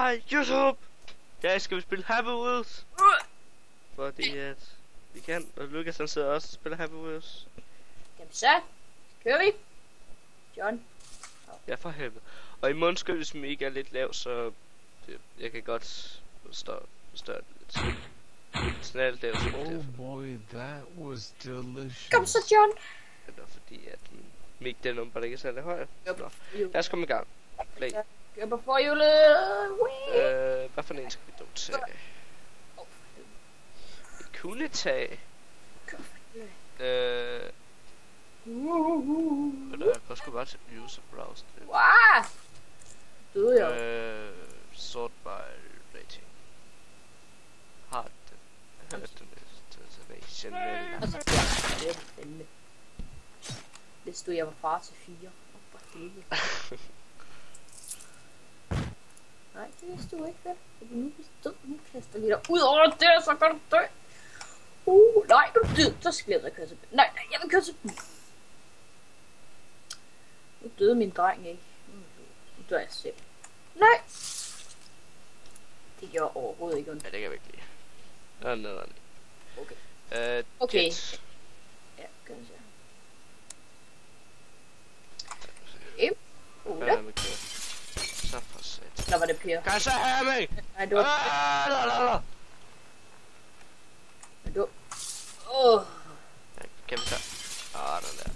Hej YouTube! Jeg skal vi spille Happy Wheels. Fordi at vi kan, og Lukas han sidder også og spiller Happy Wheels. Jamen så kører vi. John. Ja, for helvede. Og i mundskyld ikke er lidt lav, så jeg kan godt stå lidt snart lav. Oh boy, that was delicious. Kom så, John. Det er fordi at Mik den nummer ikke er særlig høj. Yep. Nå, lad os komme i gang. Play. Kør på forhjulet. Hvad for en skal vi dog tage? Vi kunne tage men jeg kan sgu bare til user browse. Wow. Døde jeg. Sort by rating. Hard destination. Altså, det er spændende. Det stod jeg var far til 4. For helvede. Nej, det vidste du ikke, vel? Nu kaster vi dig ud over det, så kan du dø. Nej, du er død. Så skal jeg køre til. Nej, jeg vil køre til. Nu døde min dreng, ikke? Nu dør jeg selv. Nej! Det gør overhovedet ikke ondt. Ja, det kan vi ikke lide. Nej. Okay. Okay. Ja, kan jeg se. Så for sæt. Nå, var det Per. Kan jeg så have mig? Nej, det var... Du... Kan vi så? Den der.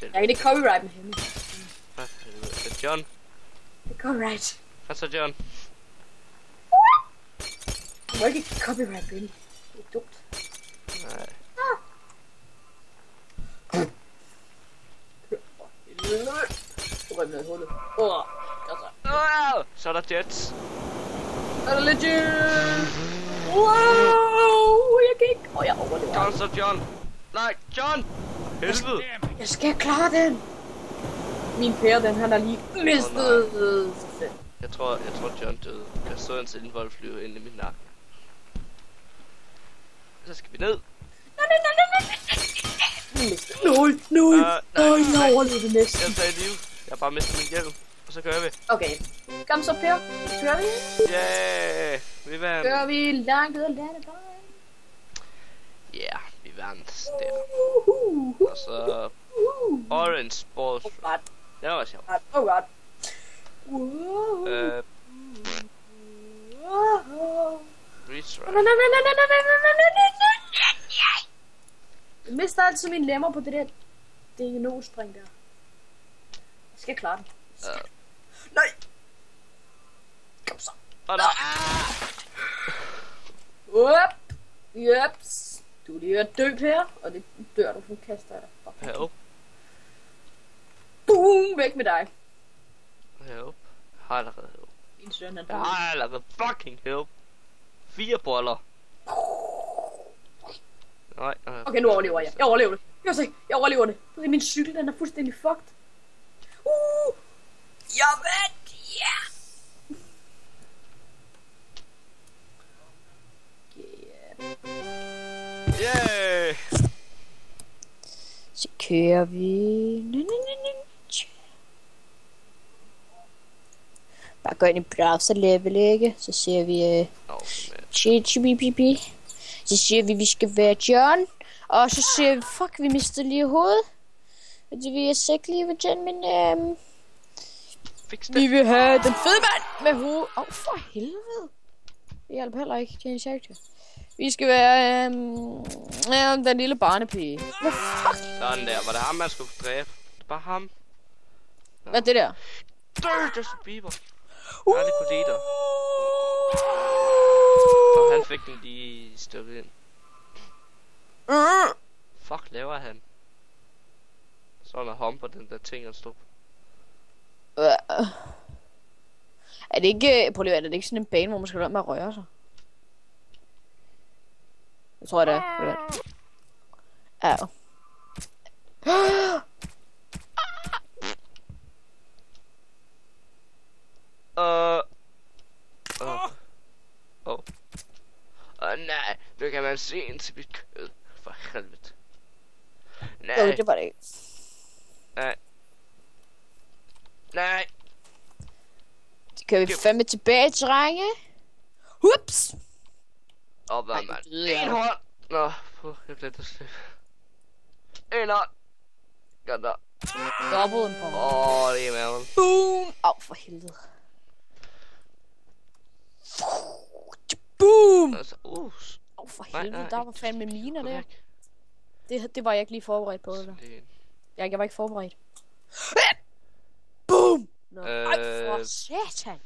Jeg kan ikke copyright med hende. Det er John. Det er copyright. Hvad så, John? Du må ikke copyright Benny. Det er dumt. Nej. Du røg ned i hullet. Så er der jets. Er det legit? Wow, jeg kan ikke. Jeg overlever. John, så John. Nej, John! Helvede! Jeg skal klare den. Min Per, den han har lige mistet sig selv. Jeg tror John døde. Jeg så en sildenvold flyve ind i min nakke. Så skal vi ned. Nej. Jeg overlevede det næsten. Jeg tager i liv. Jeg har bare mistet min hjelm. Og så kører vi. Okay. Kom så, Per. Kører vi? Yeah! Vi vandt. Kører vi langt ud af landevejen? Ja, vi vandt der. Og så... Orange balls. Det var sjovt. Alright. Retry. Jeg mister altid mine lemmer på det der DNO-spring der. Jeg skal klare den. Nej! Kom så. Jeps. Du er lige at dø her, og det dør du, for kaster dig. Help. Boom! Væk med dig. Help. Har allerede help. Min søn er Jeg har allerede fucking help. 4 boller. Nej. Okay, nu overlever jeg. Jeg overlever det. Jeg overlever det. Det er min cykel, den er fuldstændig fucked. Jeg vandt! Ja! Yeah! Så kører vi... Bare gå ind i browser level, ikke? Så ser vi... Så siger vi skal være John. Og så siger vi, fuck, vi mistede lige hovedet. Fordi vi er sikkert lige ved John, men vi vil have den fede mand med hovedet. For helvede. Det hjælper heller ikke, Jane Character. Vi skal være den lille barnepige. Hvad fuck? Sådan der, var det ham man skulle dræbe? Det er bare ham. Hvad er det der? Justin Bieber. Nej, det kunne lide dig. Og han fik den lige stukket ind. Fuck laver han? Så er der humper den der ting han stod. Er det ikke, prøv lige, er det ikke sådan en bane, hvor man skal lade med at røre sig? Jeg tror det er. Ja. Nej, nu kan man se ind til mit kød. For helvede. Nej. Jo, det var det ikke. Nej. Nej. Det kører vi fandme tilbage, drenge. Ups. Og hvad, Ej, mand? det ved jeg. En hånd! Nå, jeg glemte at slippe. En hånd! Godt der. Dobbelt på. Det er maven. Boom. Au, for helvede. Boom. Altså, Au, for Nej, helvede. nej, Der var fandme ikke. miner Gå der. væk. Det var jeg ikke lige forberedt på, eller? Sådan. Jeg var ikke forberedt. Boom. Nå, ej, for Øh. satan.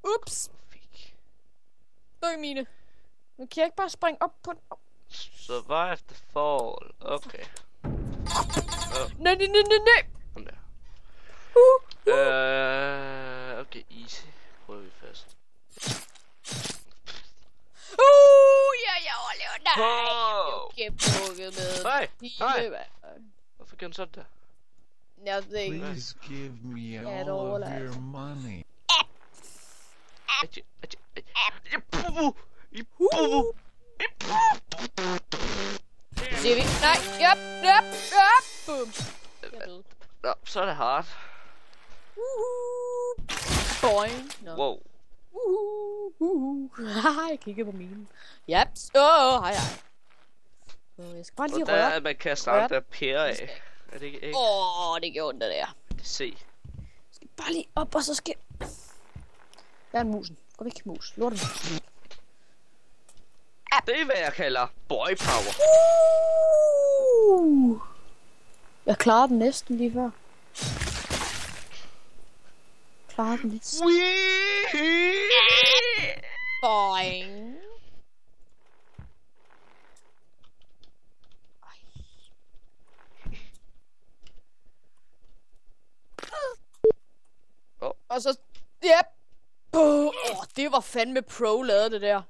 Ups. Fik. Døg mine. Nu kan jeg ikke bare springe op på den. Survive the fall. Okay. Nej, nej, nej, nej, nej. Sådan der. Okay, easy. Prøver vi først. Ja, jeg overlever. Nej. Wow. Jeg blev pukket med. Hej, hej. Pile, mand. Hvorfor kan du sådan der? Jeg ved ikke. Please give me Ja, det all of overlader your jeg. money. Siger vi? Nej, yep. Boom. Jeg er død. Nå, så er det hardt. Boing. Nå. Wow. Haha, jeg kigger på mine. Yep. Hej. Jeg skal bare lige Og der er, røre. at man kaster andre pære af. Er det ikke? Det gjorde ondt, det der. Det se. Jeg skal bare lige op, og så skal... Hvad er musen? Gå væk, mus. Lorten. Det er, hvad jeg kalder boy power. Jeg klarede den næsten lige før. Klarede den næsten. Boing. Og så... Yep. Det var fandme pro lavet, det der.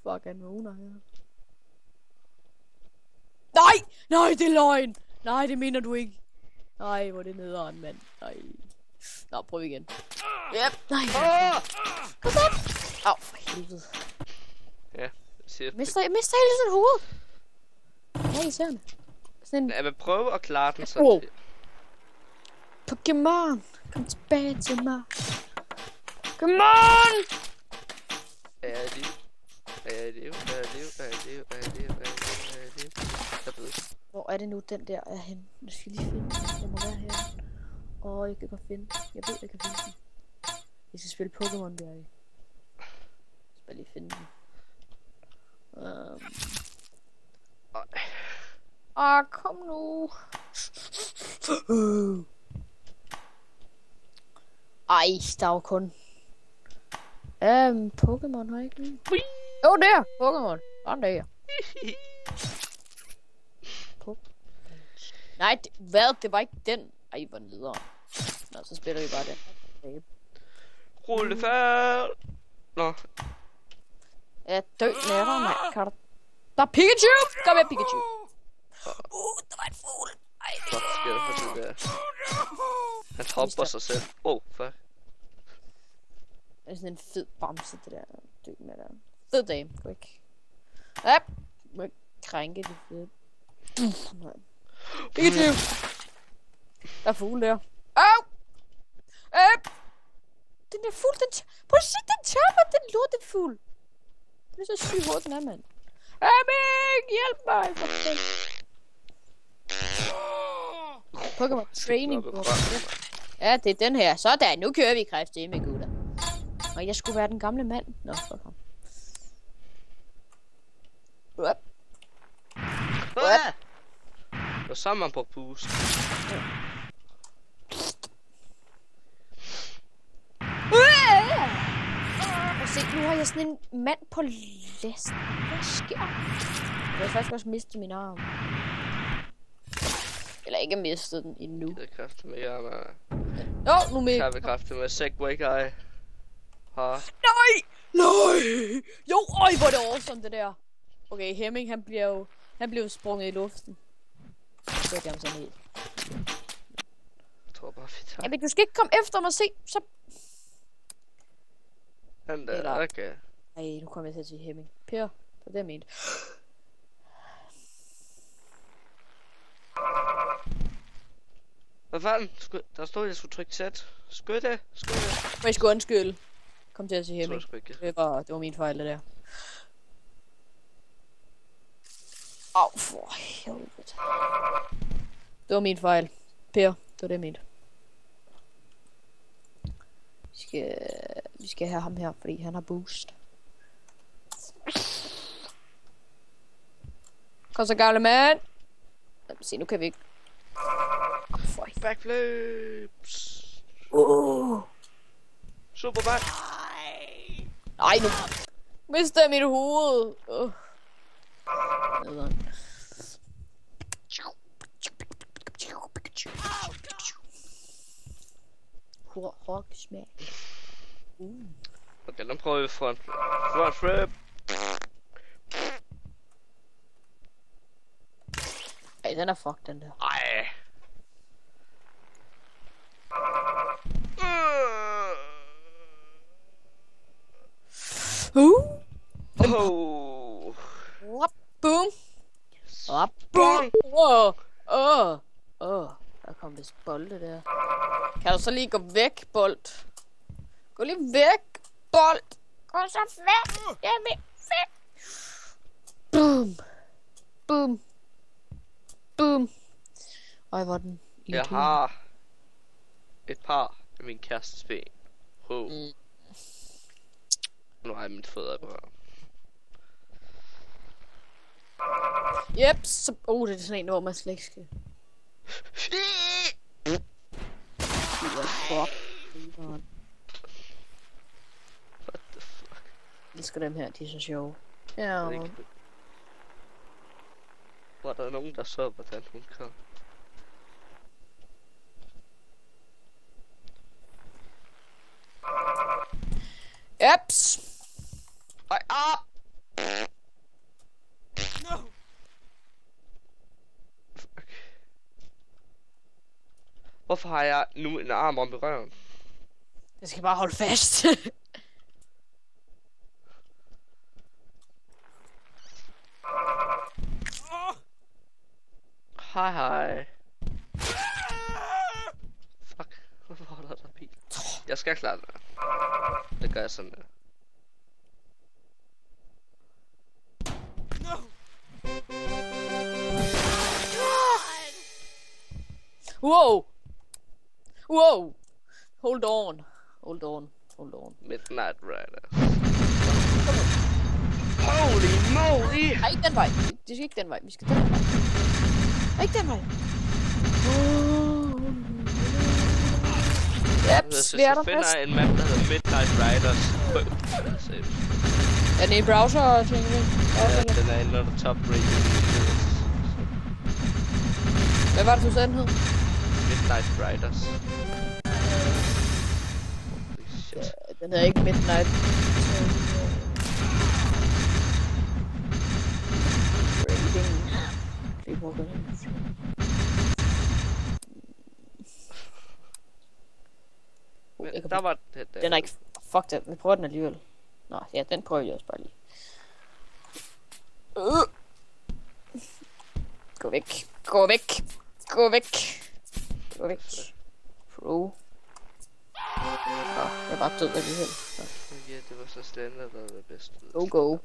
Fuck, han vågner her. Nej, det er løgn. Nej, det mener du ikke. Nej, hvor er det nederen, mand. Nej. Nå, prøv igen. Yep. Nej. Kom så. Au, for helvede. Ja, jeg siger Jeg mister hele tiden hovedet. Nej, irriterende. Sådan en Jeg vil prøve at klare den så. Wow. Pokémon, kom tilbage til mig. Come on! Er det? Jeg ved. Hvor er det nu, den der er henne? Nu skal jeg lige finde den. Den må være her. Jeg kan godt finde den. Jeg ved, jeg kan finde den. Jeg skal spille Pokémon, Bjerg. Jeg skal lige finde den. Kom nu. Ej, der er jo kun... Pokémon har jeg ikke lige. Der! Pokémon. Sådan der. Nej, hvad? Det var ikke den. Ej, hvor nederen. Nå, så spiller vi bare den. Rullefærd. Nå. Ja, dø nætter, mand. Kan du... Der er Pikachu! Kom med, Pikachu. Der var en fugl. Ej, Hvad sker der for det der? Han hopper sig selv. Fuck. Det er sådan en fed bamse, det der. Dø med der. Fed dame. Quick. Ja. Må ikke krænke det fede. Pikachu! Der er fugle der. Au! Den der fugl, den... Prøv at se, den tager den lortefugl. Det er så syg hoved, den er, mand. Aming! Hjælp mig! For Pokémon Training. Ja, det er den her. Sådan, nu kører vi kræftigt med gutter. Og jeg skulle være den gamle mand. Nå, fuck ham. Og så er man på boost. Og se, nu har jeg sådan en mand på læsten. Hvad sker? Jeg har faktisk også mistet min arm. Eller ikke mistet den endnu. Det er kræfter med jer, man. Nu med. Kan vi kræfter med Segway Guy. Nej! Jo, hvor er det awesome, det der. Okay, Hemming, han bliver jo sprunget i luften. Så er det ham sådan helt. Jeg tror bare, vi tager Jamen, du skal ikke komme efter mig, se. Så... den der. Okay. Ej, nu kommer jeg til at sige Hemming. Per, det er det, jeg mente. Hvad fanden? Der stod, at jeg skulle trykke Z. Skytte. Men jeg skulle undskylde. Kom til at sige Det tror Hemming. jeg sgu ikke. Det var min fejl, det der. Au, for helvede. Det var min fejl. Per, det var det mit. Vi skal have ham her, fordi han har boost. Kom så, gamle mand. Lad mig se, nu kan vi ikke. Backflips. Superman. Nej, nu mister jeg mit hoved. Rock smag. Okay, nu prøver vi front flip. Ej, den er fucked, den der. Ej. Oh. Boom. Boom. Der kom vist bolde der. Kan du så lige gå væk, bold? Gå lige væk, bold. Gå så væk. Jamen, væk. Boom. Boom. Boom. Ej, hvor den. Jeg har et par af min kærestes ben. Nu har jeg mine fødder på. Yep, så... det er sådan en, hvor man slet ikke skal... What the fuck? Jeg elsker dem her, de er så sjove. Ja. Var der nogen, der så, hvordan hun kom? Eps. Ej, ah! No. Fuck. Hvorfor har jeg nu en arm om i røven? Jeg skal bare holde fast. Hej. Fuck. Hvorfor holder der bil? Jeg skal klare det. Det gør jeg sådan der. No. Wow. Hold on. Midnight Rider. Holy moly! Nej, ikke den vej. Det skal ikke den vej. Vi skal den vej. Nej, ikke den vej. Hvis jeg finder en map, der hedder Midnight Riders. Er det en browser ting? Ja, den er inde under top rated. Hvad var det, du sagde, den hed? Midnight Riders. Holy shit. Den hedder ikke Midnight. Rating. Men der var det der. Den er ikke... Fuck det, vi prøver den alligevel. Nå, ja, den prøver jeg også bare lige. Gå væk. Pro. Jeg er bare død alligevel. Ja, det var så Slender, der var det bedste. Go.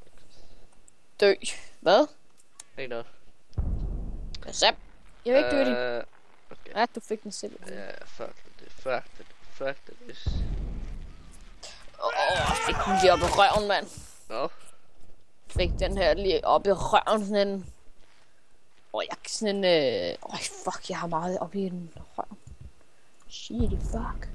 Dø. Hvad? Ikke noget. Zap. Jeg vil ikke dø det. Okay. Ja, du fik den selv. Ja, fuck det. Fik den lige op i røven, mand. Nå. Fik den her lige op i røven, sådan en... jeg kan sådan en... fuck, jeg har meget op i den røv. Shit, fuck.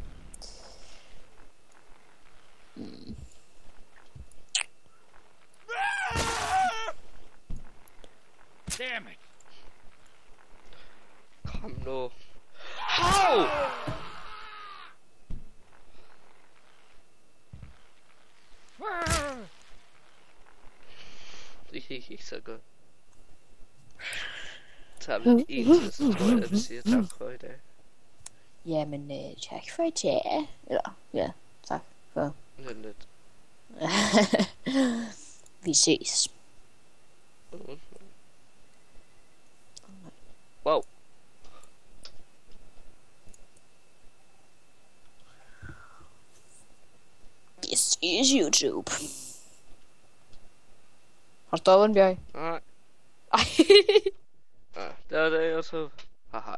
Damn it. Kom nu. How? Det gik ikke så godt. Tager vi en til, så tror jeg, at vi siger tak for i dag. Jamen, tak for i dag. Eller, ja, tak for... Lidt. Vi ses. Wow. is YouTube. Har du stoppet en bjerg? Nej. Ej. Ja, det var det, jeg så. Haha.